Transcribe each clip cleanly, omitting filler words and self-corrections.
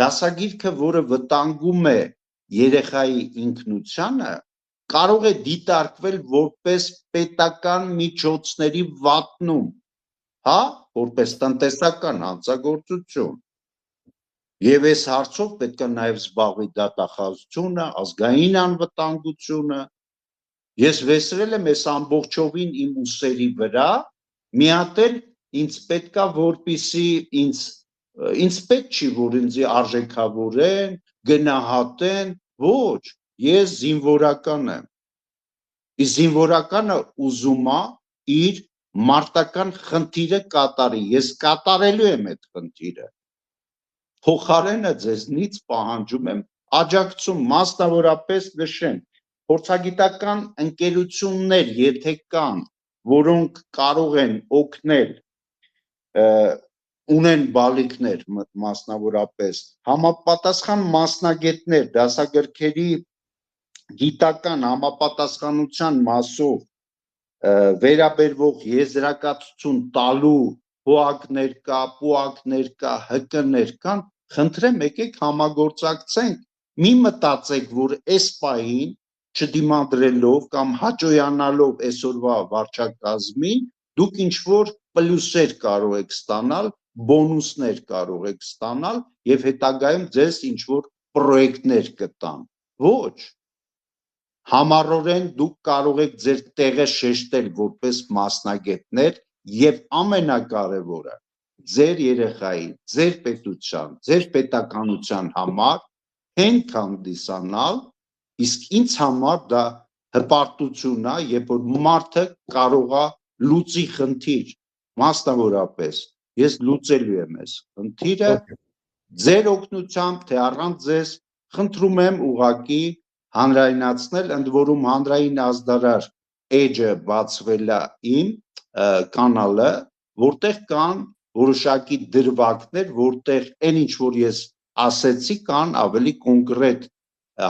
դասագիրքը, որը վտանգում է երեխայի ինքնությանը, կարող է դիտարկվել որպես պետական միջոցների վատնում, հա, որպես տնտեսական հանցագործություն։ Եվ այս հարցով պետք է նաև զբաղվի դատախազությունը, ազգային անվտանգությունը։ Ես վերցրել եմ այս ամբողջովին իմ ուսերի վրա, մի հատ էլ ինձ պետք է, որպեսզի ինձ պետք չի, որ ինձ արժեքավորեն, գնահատեն, ոչ, ես զինվորական եմ։ Իսկ զինվորականը ուզում է իր մարտական խնդիրը կատարի, ես կատարելու եմ այդ խնդիրը։ Փոխարենը ձեզնից պահանջում եմ աջակցում, մասնավորապես նշեմ, փորձագիտական ընկերություններ, եթե կան, որոնք կարող են օգնել, ունեն բալիկներ մասնավորապես, համապատասխան մասնագետներ, դասագրքերի գիտական համապատասխանության մասով վերաբերվող եզրակացություն տալու հոակներ կա, պուակներ կա, ՀԿ-ներ կան, խնդրեմ եկեք համագործակցենք, մի մտածեք, որ այս պահին չդիմադրելով կամ հաճոյանալով այսօրվա վարչակազմին, դուք ինչ-որ պլյուսեր կարող եք ստանալ, բոնուսներ կարող եք ստանալ եւ հետագայում ձեզ ինչ-որ պրոյեկտներ կտան։ Ոչ, համառորեն դուք կարող եք ձեր տեղը շեշտել որպես մասնագետներ եւ ամենակարևորը ձեր երեխայի, ձեր պետության, ձեր պետականության համար հենք հանդիսանալ, իսկ ինձ համար դա հպարտություն է, երբ որ մարդը կարող է լուծի խնդիր, մասնավորապես ես լուծելու եմ այս խնդիրը ձեր օգնությամբ, թե առանց ձեզ, խնդրում եմ ուղղակի հանրայնացնել, ընդ որում հանրային ազդարար էջը բացվել է իմ կանալը, որտեղ կան որոշակի դրվագներ, որտեղ այն ինչ որ ես ասեցի, կան ավելի կոնկրետ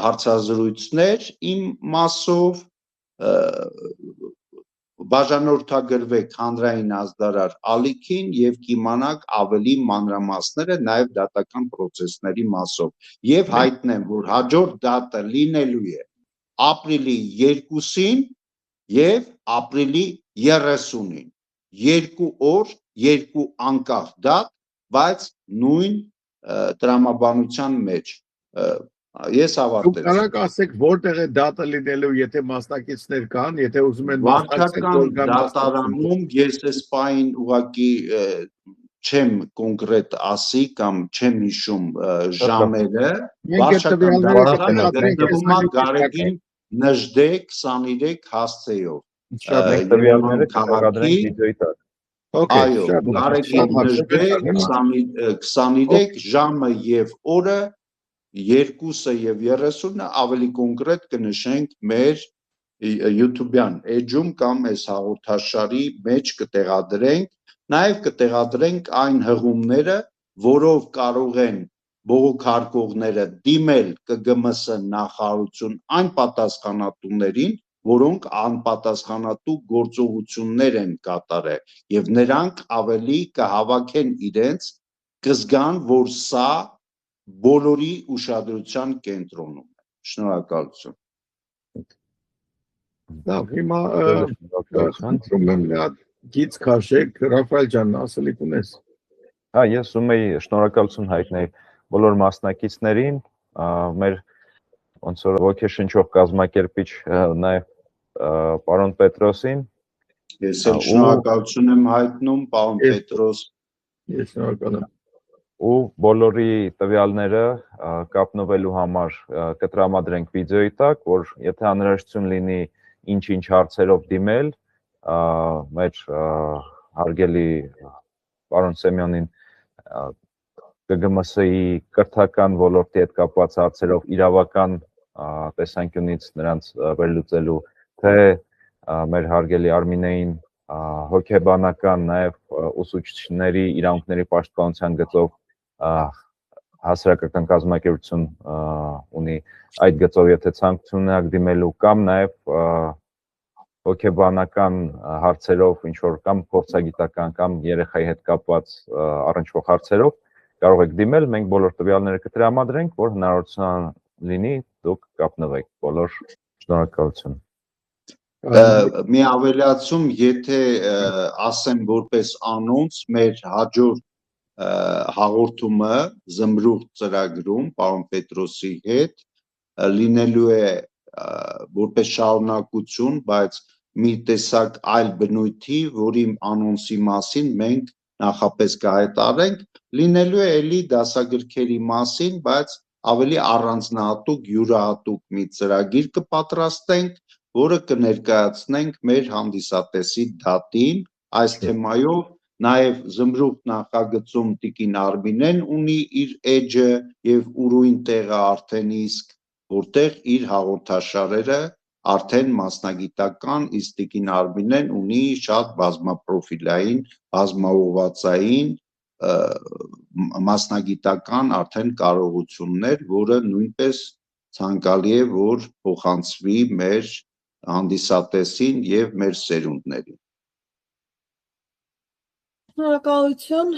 հարցազրույցներ իմ մասով, բաժանորդագրվեք հանրային ազդարար ալիքին եւ կիմանաք ավելի մանրամասները նաեւ դատական process-ների մասով եւ հայտնեմ, որ հաջորդ դատը լինելու է ապրիլի 2-ին եւ ապրիլի 30-ին 2 օր, 2 անկախ դատ, բայց նույն տրամաբանության մեջ ես ավարտեցի։ Դուք կարող ասեք որտեղ է դատը լինելու, եթե մասնակիցներ կան, եթե ուզում են վարչական դատարանում ես այս պահին ուղղակի չեմ կոնկրետ ասի կամ չեմ հիշում ժամերը, վարչական դատարանը գտնվում է Գարեգին Նժդե 23 հասցեով։ Քաղաքի այո, Գարեգին Նժդե 23 ժամը եւ օրը 2-ը եւ 30-ը ավելի կոնկրետ կնշենք մեր YouTube-յան էջում կամ այս հաղորդաշարի մեջ կտեղադրենք, նաեւ կտեղադրենք այն հղումները, որով կարող են բողոքարկողները դիմել ԿԳՄՍ նախարարություն այն պատասխանատուներին, որոնք անպատասխանատու գործողություններ են կատարել եւ նրանք ավելի կհավաքեն իրենց, կզգան, որ սա բոլորի ուշադրության կենտրոնում է։ Շնորհակալություն։ Լավ, հիմա խնդրում եմ գից քաշեք, Ռաֆայել ջան, ասելիք ունես։ Հա, ես ուզում եի շնորհակալություն հայտնել բոլոր մասնակիցներին, մեր ոնց որ ոգեշնչող կազմակերպիչ նաև պարոն Պետրոսին։ Ես էլ շնորհակալություն եմ հայտնում, պարոն Պետրոս։ Ես շնորհակալ եմ։ Ու բոլորի տվյալները կապնվելու համար կտրամադրենք վիդեոյի տակ, որ եթե անհրաժեշտություն լինի ինչ-ինչ հարցերով դիմել, մեր հարգելի պարոն Սեմյոնին ԿԳՄՍ-ի կրթական ոլորտի հետ կապված հարցերով իրավական տեսանկյունից նրանց վերլուծելու, թե մեր հարգելի Արմինեին հոգեբանական նաև ուսուցիչների իրավունքների պաշտպանության գծով հասարակական կազմակերպություն ունի այդ գծով եթե ցանկություն եք դիմելու կամ նաև հոգեբանական հարցերով ինչ որ կամ փորձագիտական կամ երեխայի հետ կապված առնչվող հարցերով կարող եք դիմել, մենք բոլոր տվյալները կտրամադրենք, որ հնարավորություն լինի դուք կապնվեք, բոլոր շնորհակալություն։ Մի ավելացում, եթե ասեմ որպես անոնց մեր հաջորդ հաղորդումը զմրուղ ծրագրում պարոն Պետրոսի հետ լինելու է որպես շարունակություն, բայց մի տեսակ այլ բնույթի, որի անոնսի մասին մենք նախապես կհայտարենք, լինելու է էլի դասագրքերի մասին, բայց ավելի առանձնահատուկ, յուրահատուկ մի ծրագիր կպատրաստենք, որը կներկայացնենք մեր հանդիսատեսի դատին այս թեմայով, նաև զմրուղ նախագծում Տիկին Արմինեն ունի իր էջը եւ ուրույն տեղը արդեն իսկ, որտեղ իր հաղորդաշարերը արդեն մասնագիտական, իսկ Տիկին Արմինեն ունի շատ բազմապրոֆիլային, բազմաուղղվածային մասնագիտական արդեն կարողություններ, որը նույնպես ցանկալի է, որ փոխանցվի մեր հանդիսատեսին եւ մեր սերունդներին։ Շնորհակալություն։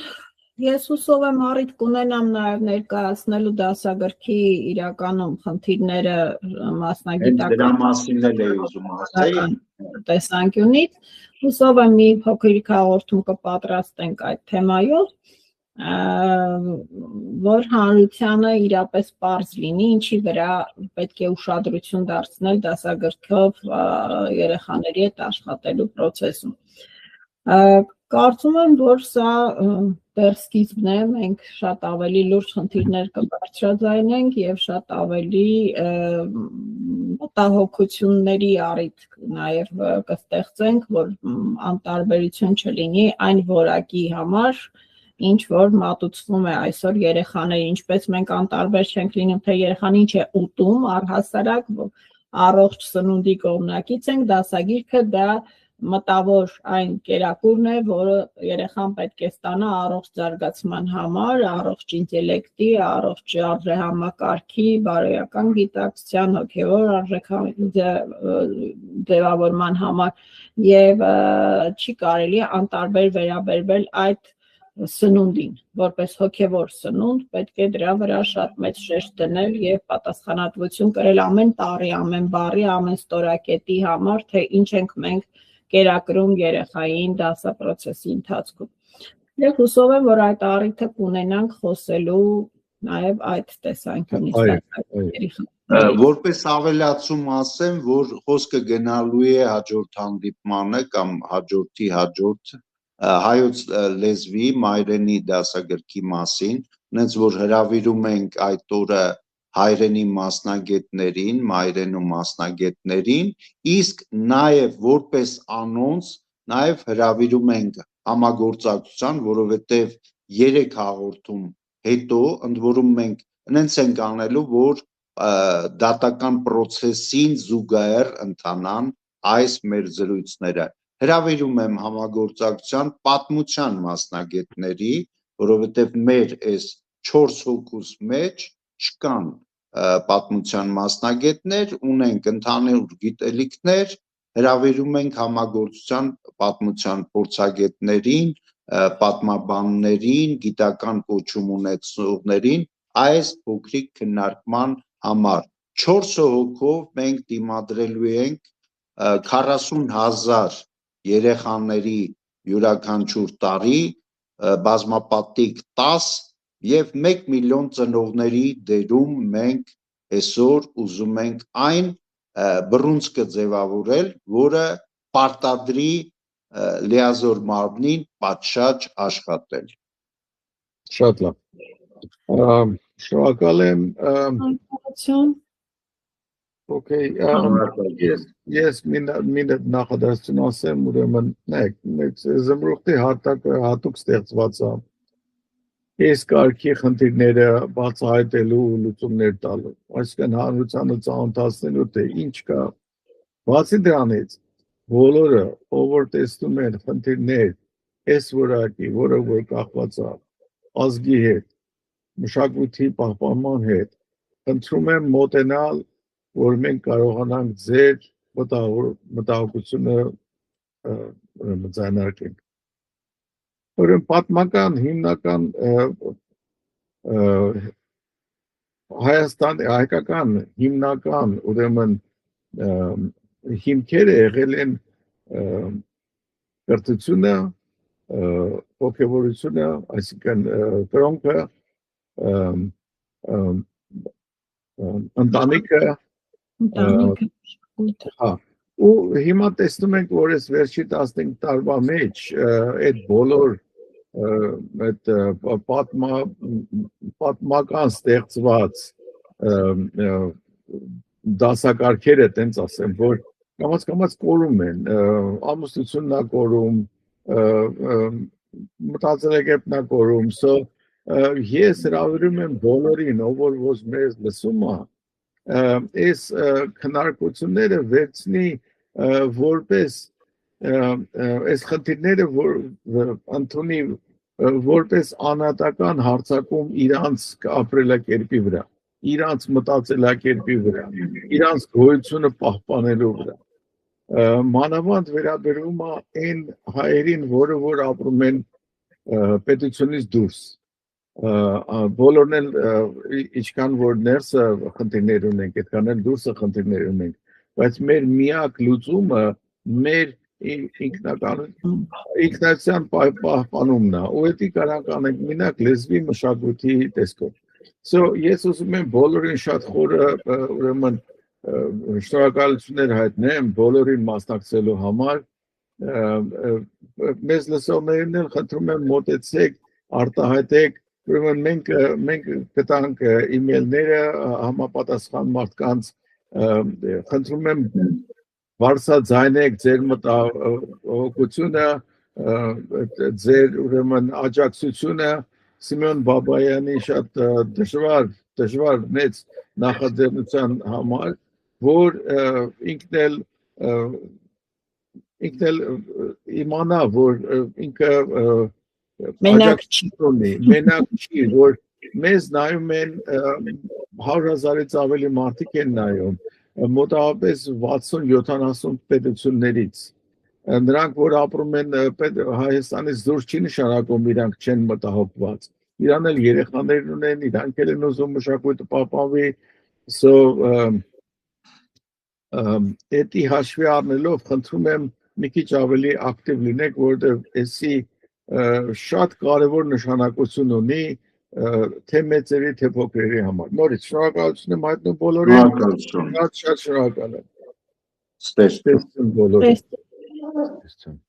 Ես հուսով եմ առիթ կունենամ նաև ներկայացնելու դասագրքի իրականում խնդիրները մասնագիտական դրա մասին էլ էի ուզում ասել տեսանկյունից։ Հուսով եմ մի փոքրիկ հաղորդում կպատրաստենք այդ թեմայով, որ հանրությանը իրապես պարզ լինի, ինչի վրա պետք է ուշադրություն դարձնել դասագրքով երեխաների հետ աշխատելու process-ում։ Կարծում եմ, որ սա դեռ սկիզբն է, մենք շատ ավելի լուրջ խնդիրներ կբարձրաձայնենք եւ շատ ավելի մտահոգությունների առիթ նաեւ կստեղծենք, որ անտարբերություն չլինի այն որակի համար, ինչ որ մատուցվում է այսօր երեխաների, ինչպես մենք անտարբեր չենք լինում, թե երեխան ինչ է ուտում, առհասարակ առողջ սնունդի կողմնակից ենք, դասագիրքը դա մտավոր այն կերակուրն է, որը երեխան պետք է ստանա առողջ զարգացման համար, առողջ ինտելեկտի, առողջ արժեհամակարգի, բարոյական գիտակցության, հոգևոր ձևավորման համար եւ չի կարելի անտարբեր վերաբերվել այդ սնունդին, որպես հոգևոր սնունդ պետք է դրա վրա շատ մեծ շեշտ դնել եւ պատասխանատվություն կրել ամեն տառի, ամեն բառի, ամեն ստորակետի համար, թե ինչ ենք մենք կերակրում երեխային դասապրոցեսի ընթացքում։ Եվ հուսով եմ, որ այդ առիթը կունենանք խոսելու նաև այդ տեսանկյունից։ Որպես ավելացում ասեմ, որ խոսքը գնալու է հաջորդ հանդիպմանը կամ հաջորդի հաջորդ հայոց լեզվի մայրենի դասագրքի մասին, նենց որ հրավիրում ենք այդ օրը հայրենի մասնագետներին, մայրենու մասնագետներին, իսկ նաև որպես անոնց նաև հրավիրում ենք համագործակցության, որովհետև 3 հաղորդում հետո ընդ որում մենք նենց ենք անելու, որ դատական process-ին զուգահեռ ընթանան այս մեր զրույցները։ Հրավիրում եմ համագործակցության պատմության մասնագետների, որովհետև մեր այս 4 հոգուս մեջ չկան պատմության մասնագետներ, ունենք ընդհանուր գիտելիքներ, հրավիրում ենք համագործակցության պատմության փորձագետներին, պատմաբաններին, գիտական կոչում ունեցողներին այս փոքրիկ քննարկման համար։ 4 հոգով մենք դիմադրելու ենք 40,000 երեխաների յուրաքանչյուր տարի, բազմապատիկ 10 եւ 1 միլիոն ծնողների դերում մենք այսօր ուզում ենք այն բռունցքը ձևավորել, որը պարտադրի լիազոր մարմնին պատշաճ աշխատել։ Շատ լավ։ Շնորհակալ եմ։ Okay, ես մի նախադասություն ասեմ, ուրեմն նայեք, զմրուխտի հատուկ ստեղծված է այս կարգի խնդիրները բացահայտելու ու լուծումներ տալու, այսինքն հանրությանը ծանոթացնելու, թե ինչ կա։ Բացի դրանից, բոլորը, ով որ տեսնում են խնդիրներ այս որակի, որը որ կախված է ազգի հետ, մշակույթի պահպանման հետ, խնդրում եմ մոտենալ, որ մենք կարողանանք ձեր մտահոգությունը ձայնարկենք։ Ուրեմն պատմական հիմնական Հայաստան հայկական հիմնական ուրեմն հիմքերը եղել են կրթությունը, ոգևորությունը, այսինքն կրոնքը, ընտանիքը, ու հիմա տեսնում ենք, որ այս վերջի 15 տարվա մեջ այդ բոլոր այդ պատմական ստեղծված դասակարգերը տենց ասեմ, որ կամաց կորում են, ամուսնությունն է կորում, մտածելակերպն է կորում, ես հրավիրում եմ բոլորին, ով որ մեզ լսում է, այս քննարկությունները վերցնի որպես այս խնդիրները ընդունի որպես անհատական հարձակում իրանց ապրելակերպի վրա, իրանց մտածելակերպի վրա, իրանց գոյությունը պահպանելու վրա։ Մանավանդ վերաբերում է այն հայերին, որ ապրում են պետությունից դուրս։ Բոլորն էլ ինչքան որ ներսը խնդիրներ ունենք, այդքան էլ դուրսը խնդիրներ ունենք, բայց մեր միակ լուծումը մեր ինքնացիան պահպանումն է, ու դա կարող անենք մենակ լեզվի մշակույթի տեսքով։ Ես ուզում եմ բոլորին շատ խորը ուրեմն շնորհակալություններ հայտնեմ բոլորին մասնակցելու համար, մեզ լսողներին էլ խնդրում եմ մոտեցեք, արտահայտեք, ուրեմն մենք կտանք email-ները համապատասխան մարդկանց, խնդրում եմ բարձրաձայնեք ձեր մտահոգությունը, ձեր ուրեմն աջակցությունը Սիմոն Բաբայանի շատ դժվար մեծ նախաձեռնության համար, որ ինքն էլ իմանա, որ ինքը մենակ չի, որ մեզ նայում են 100,000-ից ավելի մարդիկ են նայում, մոտավորապես 60-70 պետություններից։ Նրանք, որ ապրում են Հայաստանից դուրս չի նշանակում իրանք չեն մտահոգված։ Իրան էլ երեխաներ ունեն, իրանք էլ են ուզում մշակույթը պահպանվի, Էդի հաշվի առնելով խնդրում եմ մի քիչ ավելի ակտիվ լինեք, որովհետև էսի շատ կարևոր նշանակություն ունի թե մեծերի, թե փոքրերի համար։ Նորից շնորհակալություն եմ հայտնում բոլորին, շատ շնորհակալ եմ։ Ստեսություն բոլորին։